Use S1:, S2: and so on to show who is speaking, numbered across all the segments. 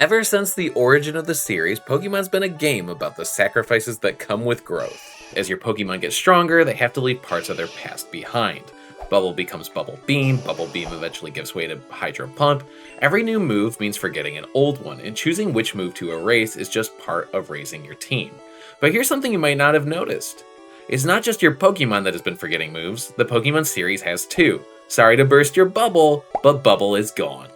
S1: Ever since the origin of the series, Pokemon's been a game about the sacrifices that come with growth. As your Pokemon get stronger, they have to leave parts of their past behind. Bubble becomes Bubble Beam eventually gives way to Hydro Pump. Every new move means forgetting an old one, and choosing which move to erase is just part of raising your team. But here's something you might not have noticed. It's not just your Pokemon that has been forgetting moves, the Pokemon series has too. Sorry to burst your bubble, but Bubble is gone.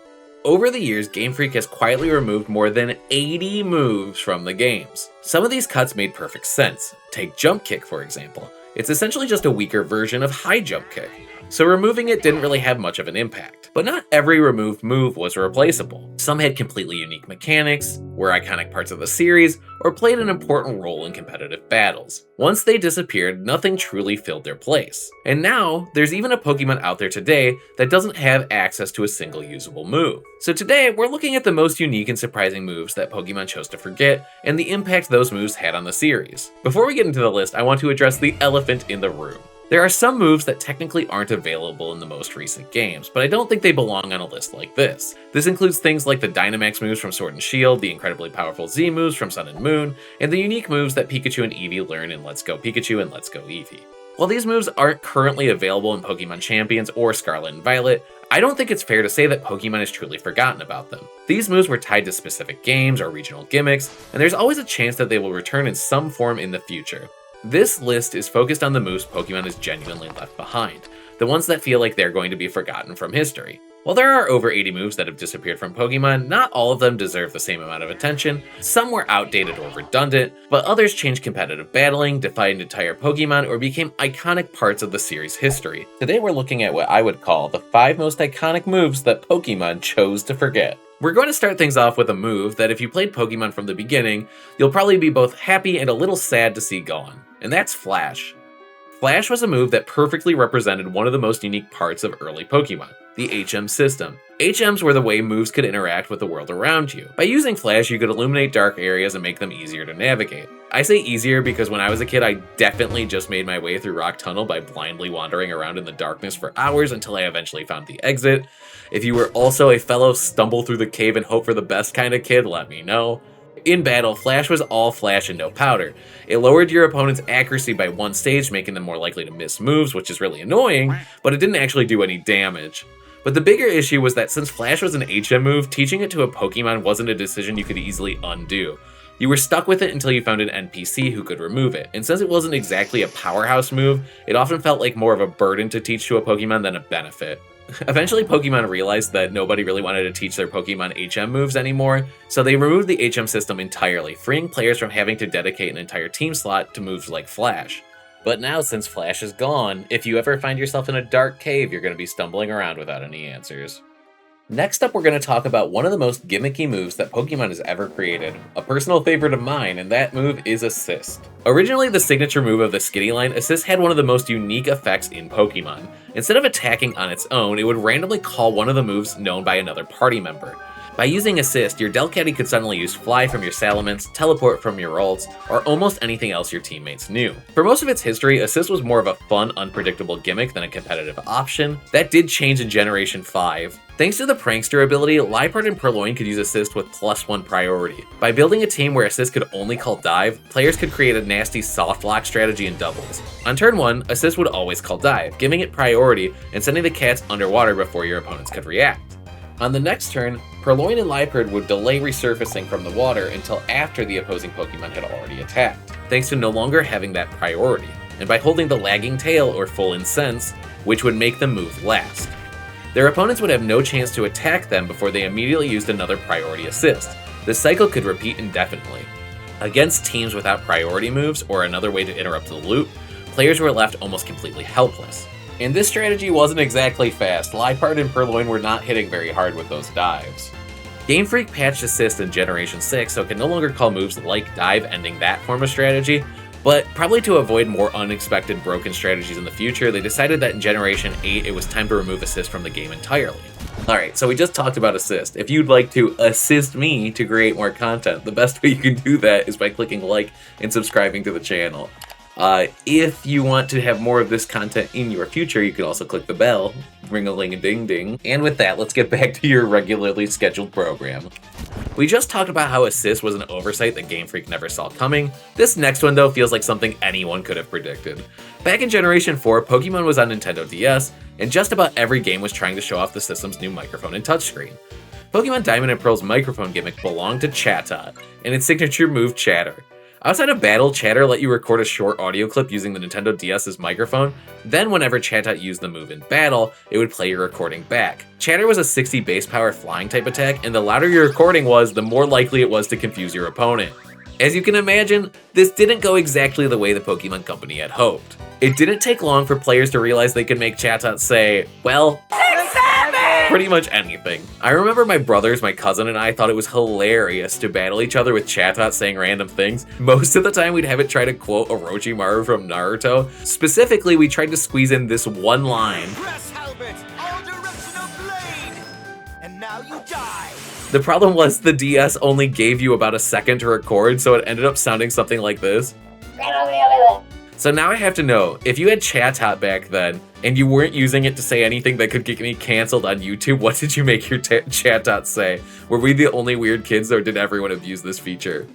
S1: Over the years, Game Freak has quietly removed more than 80 moves from the games. Some of these cuts made perfect sense. Take Jump Kick, for example. It's essentially just a weaker version of High Jump Kick, so removing it didn't really have much of an impact. But not every removed move was replaceable. Some had completely unique mechanics, were iconic parts of the series, or played an important role in competitive battles. Once they disappeared, nothing truly filled their place. And now, there's even a Pokemon out there today that doesn't have access to a single usable move. So today, we're looking at the most unique and surprising moves that Pokemon chose to forget, and the impact those moves had on the series. Before we get into the list, I want to address the elephant in the room. There are some moves that technically aren't available in the most recent games, but I don't think they belong on a list like this. This includes things like the Dynamax moves from Sword and Shield, the incredibly powerful Z moves from Sun and Moon, and the unique moves that Pikachu and Eevee learn in Let's Go Pikachu and Let's Go Eevee. While these moves aren't currently available in Pokemon Champions or Scarlet and Violet, I don't think it's fair to say that Pokemon has truly forgotten about them. These moves were tied to specific games or regional gimmicks, and there's always a chance that they will return in some form in the future. This list is focused on the moves Pokemon has genuinely left behind, the ones that feel like they're going to be forgotten from history. While there are over 80 moves that have disappeared from Pokemon, not all of them deserve the same amount of attention. Some were outdated or redundant, but others changed competitive battling, defined entire Pokemon, or became iconic parts of the series' history. Today we're looking at what I would call the 5 most iconic moves that Pokemon chose to forget. We're going to start things off with a move that if you played Pokemon from the beginning, you'll probably be both happy and a little sad to see gone, and that's Flash. Flash was a move that perfectly represented one of the most unique parts of early Pokemon, the HM system. HMs were the way moves could interact with the world around you. By using Flash, you could illuminate dark areas and make them easier to navigate. I say easier because when I was a kid, I definitely just made my way through Rock Tunnel by blindly wandering around in the darkness for hours until I eventually found the exit. If you were also a fellow stumble through the cave and hope for the best kind of kid, let me know. In battle, Flash was all flash and no powder. It lowered your opponent's accuracy by 1 stage, making them more likely to miss moves, which is really annoying, but it didn't actually do any damage. But the bigger issue was that since Flash was an HM move, teaching it to a Pokemon wasn't a decision you could easily undo. You were stuck with it until you found an NPC who could remove it, and since it wasn't exactly a powerhouse move, it often felt like more of a burden to teach to a Pokemon than a benefit. Eventually, Pokemon realized that nobody really wanted to teach their Pokemon HM moves anymore, so they removed the HM system entirely, freeing players from having to dedicate an entire team slot to moves like Flash. But now, since Flash is gone, if you ever find yourself in a dark cave, you're going to be stumbling around without any answers. Next up, we're going to talk about one of the most gimmicky moves that Pokemon has ever created, a personal favorite of mine, and that move is Assist. Originally the signature move of the Skitty line, Assist had one of the most unique effects in Pokemon. Instead of attacking on its own, it would randomly call one of the moves known by another party member. By using Assist, your Delcatty could suddenly use Fly from your Salamence, Teleport from your ults, or almost anything else your teammates knew. For most of its history, Assist was more of a fun, unpredictable gimmick than a competitive option. That did change in Generation 5. Thanks to the Prankster ability, Liepard and Purloin could use Assist with +1 priority. By building a team where Assist could only call Dive, players could create a nasty soft lock strategy in doubles. On turn 1, Assist would always call Dive, giving it priority and sending the cats underwater before your opponents could react. On the next turn, Purloin and Liepard would delay resurfacing from the water until after the opposing Pokemon had already attacked, thanks to no longer having that priority, and by holding the lagging tail or full incense, which would make them move last. Their opponents would have no chance to attack them before they immediately used another priority assist. This cycle could repeat indefinitely. Against teams without priority moves or another way to interrupt the loop, players were left almost completely helpless. And this strategy wasn't exactly fast. Liepard and Purloin were not hitting very hard with those dives. Game Freak patched Assist in Generation 6 so it can no longer call moves like Dive, ending that form of strategy, but probably to avoid more unexpected broken strategies in the future, they decided that in Generation 8 it was time to remove Assist from the game entirely. Alright, so we just talked about Assist. If you'd like to assist me to create more content, the best way you can do that is by clicking like and subscribing to the channel. If you want to have more of this content in your future, you can also click the bell, ring-a-ling-a-ding-ding. And with that, let's get back to your regularly scheduled program. We just talked about how Assist was an oversight that Game Freak never saw coming. This next one, though, feels like something anyone could have predicted. Back in Generation 4, Pokemon was on Nintendo DS, and just about every game was trying to show off the system's new microphone and touchscreen. Pokemon Diamond and Pearl's microphone gimmick belonged to Chatot, and its signature move, Chatter. Outside of battle, Chatter let you record a short audio clip using the Nintendo DS's microphone, then whenever Chatot used the move in battle, it would play your recording back. Chatter was a 60 base power flying type attack, and the louder your recording was, the more likely it was to confuse your opponent. As you can imagine, this didn't go exactly the way the Pokemon Company had hoped. It didn't take long for players to realize they could make Chatot say, well, pretty much anything. I remember my brothers, my cousin, and I thought it was hilarious to battle each other with Chatot saying random things. Most of the time we'd have it try to quote Orochimaru from Naruto. Specifically, we tried to squeeze in this one line.
S2: Press helmet, all direction of blade, and now you die.
S1: The problem was the DS only gave you about a second to record, so it ended up sounding something like this. So now I have to know, if you had Chatot back then, and you weren't using it to say anything that could get me canceled on YouTube, what did you make your Chatot say? Were we the only weird kids, or did everyone abuse this feature?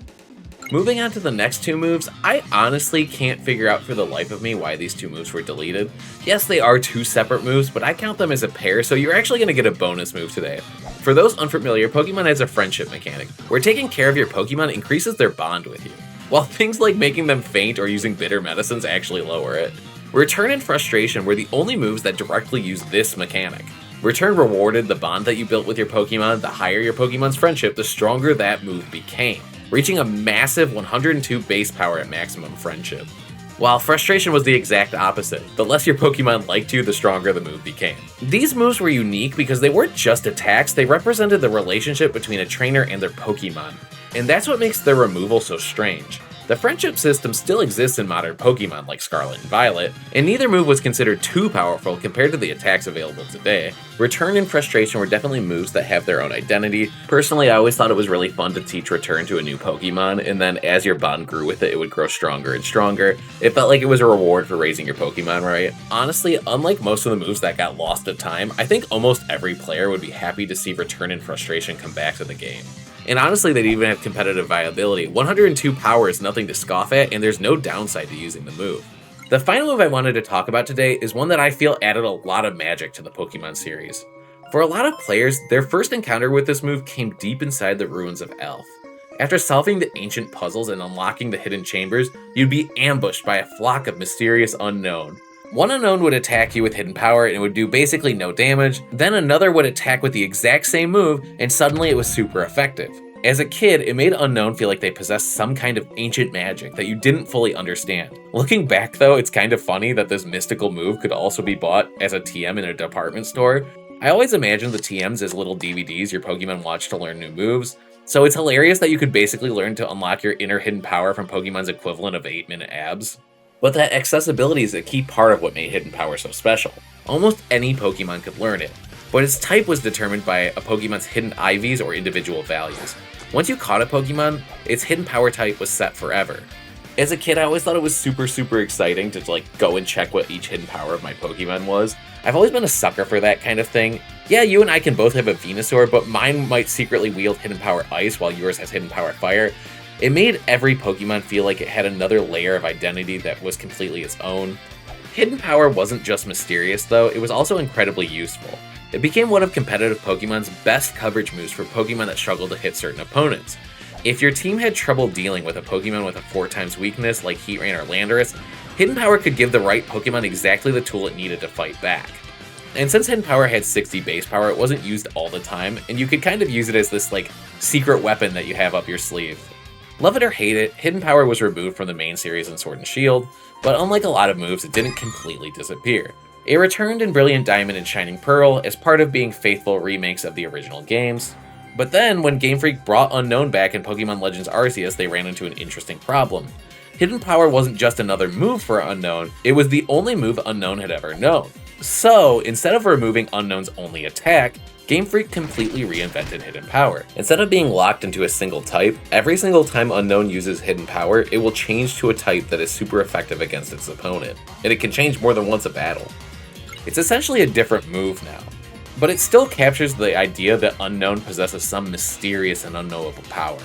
S1: Moving on to the next two moves, I honestly can't figure out for the life of me why these two moves were deleted. Yes, they are two separate moves, but I count them as a pair, so you're actually going to get a bonus move today. For those unfamiliar, Pokemon has a friendship mechanic, where taking care of your Pokemon increases their bond with you, while things like making them faint or using bitter medicines actually lower it. Return and Frustration were the only moves that directly use this mechanic. Return rewarded the bond that you built with your Pokemon. The higher your Pokemon's friendship, the stronger that move became, reaching a massive 102 base power at maximum friendship. While Frustration was the exact opposite. The less your Pokemon liked you, the stronger the move became. These moves were unique because they weren't just attacks, they represented the relationship between a trainer and their Pokemon. And that's what makes their removal so strange. The friendship system still exists in modern Pokemon like Scarlet and Violet, and neither move was considered too powerful compared to the attacks available today. Return and Frustration were definitely moves that have their own identity. Personally, I always thought it was really fun to teach Return to a new Pokemon, and then as your bond grew with it, it would grow stronger and stronger. It felt like it was a reward for raising your Pokemon right. Honestly, unlike most of the moves that got lost to time, I think almost every player would be happy to see Return and Frustration come back to the game. And honestly, they'd even have competitive viability. 102 power is nothing to scoff at, and there's no downside to using the move. The final move I wanted to talk about today is one that I feel added a lot of magic to the Pokemon series. For a lot of players, their first encounter with this move came deep inside the ruins of Alph. After solving the ancient puzzles and unlocking the hidden chambers, you'd be ambushed by a flock of mysterious unknown. One unknown would attack you with hidden power and it would do basically no damage, then another would attack with the exact same move and suddenly it was super effective. As a kid, it made Unknown feel like they possessed some kind of ancient magic that you didn't fully understand. Looking back though, it's kind of funny that this mystical move could also be bought as a TM in a department store. I always imagined the TMs as little DVDs your Pokemon watch to learn new moves, so it's hilarious that you could basically learn to unlock your inner hidden power from Pokemon's equivalent of 8-minute abs. But that accessibility is a key part of what made Hidden Power so special. Almost any Pokemon could learn it, but its type was determined by a Pokemon's hidden IVs or individual values. Once you caught a Pokemon, its hidden power type was set forever. As a kid, I always thought it was super exciting to go and check what each hidden power of my Pokemon was. I've always been a sucker for that kind of thing. Yeah, you and I can both have a Venusaur, but mine might secretly wield hidden power Ice while yours has hidden power Fire. It made every Pokemon feel like it had another layer of identity that was completely its own. Hidden Power wasn't just mysterious though, it was also incredibly useful. It became one of competitive Pokemon's best coverage moves for Pokemon that struggled to hit certain opponents. If your team had trouble dealing with a Pokemon with a 4x weakness like Heatran or Landorus, Hidden Power could give the right Pokemon exactly the tool it needed to fight back. And since Hidden Power had 60 base power, it wasn't used all the time, and you could kind of use it as this secret weapon that you have up your sleeve. Love it or hate it, Hidden Power was removed from the main series in Sword and Shield, but unlike a lot of moves, it didn't completely disappear. It returned in Brilliant Diamond and Shining Pearl as part of being faithful remakes of the original games. But then, when Game Freak brought Unknown back in Pokemon Legends Arceus, they ran into an interesting problem. Hidden Power wasn't just another move for Unknown, it was the only move Unknown had ever known. So, instead of removing Unknown's only attack, Game Freak completely reinvented Hidden Power. Instead of being locked into a single type, every single time Unknown uses Hidden Power, it will change to a type that is super effective against its opponent, and it can change more than once a battle. It's essentially a different move now, but it still captures the idea that Unknown possesses some mysterious and unknowable power.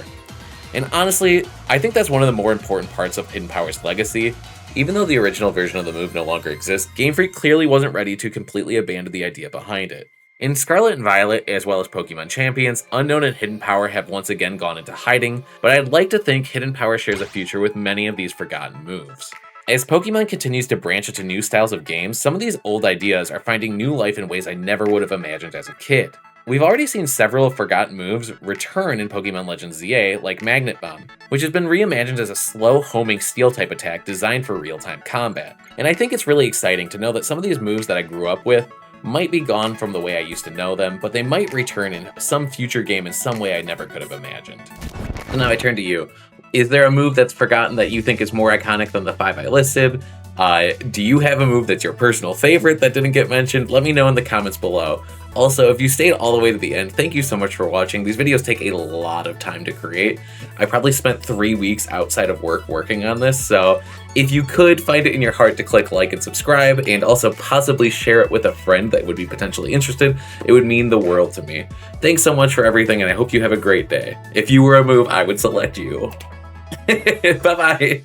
S1: And honestly, I think that's one of the more important parts of Hidden Power's legacy. Even though the original version of the move no longer exists, Game Freak clearly wasn't ready to completely abandon the idea behind it. In Scarlet and Violet, as well as Pokemon Champions, Unknown and Hidden Power have once again gone into hiding, but I'd like to think Hidden Power shares a future with many of these forgotten moves. As Pokemon continues to branch into new styles of games, some of these old ideas are finding new life in ways I never would have imagined as a kid. We've already seen several forgotten moves return in Pokemon Legends ZA, like Magnet Bomb, which has been reimagined as a slow homing steel-type attack designed for real-time combat. And I think it's really exciting to know that some of these moves that I grew up with might be gone from the way I used to know them, but they might return in some future game in some way I never could have imagined. So now I turn to you. Is there a move that's forgotten that you think is more iconic than the 5 I listed? Do you have a move that's your personal favorite that didn't get mentioned? Let me know in the comments below. Also, if you stayed all the way to the end, thank you so much for watching. These videos take a lot of time to create. I probably spent 3 weeks outside of work working on this, so if you could find it in your heart to click like and subscribe, and also possibly share it with a friend that would be potentially interested, it would mean the world to me. Thanks so much for everything, and I hope you have a great day. If you were a move, I would select you. Bye-bye.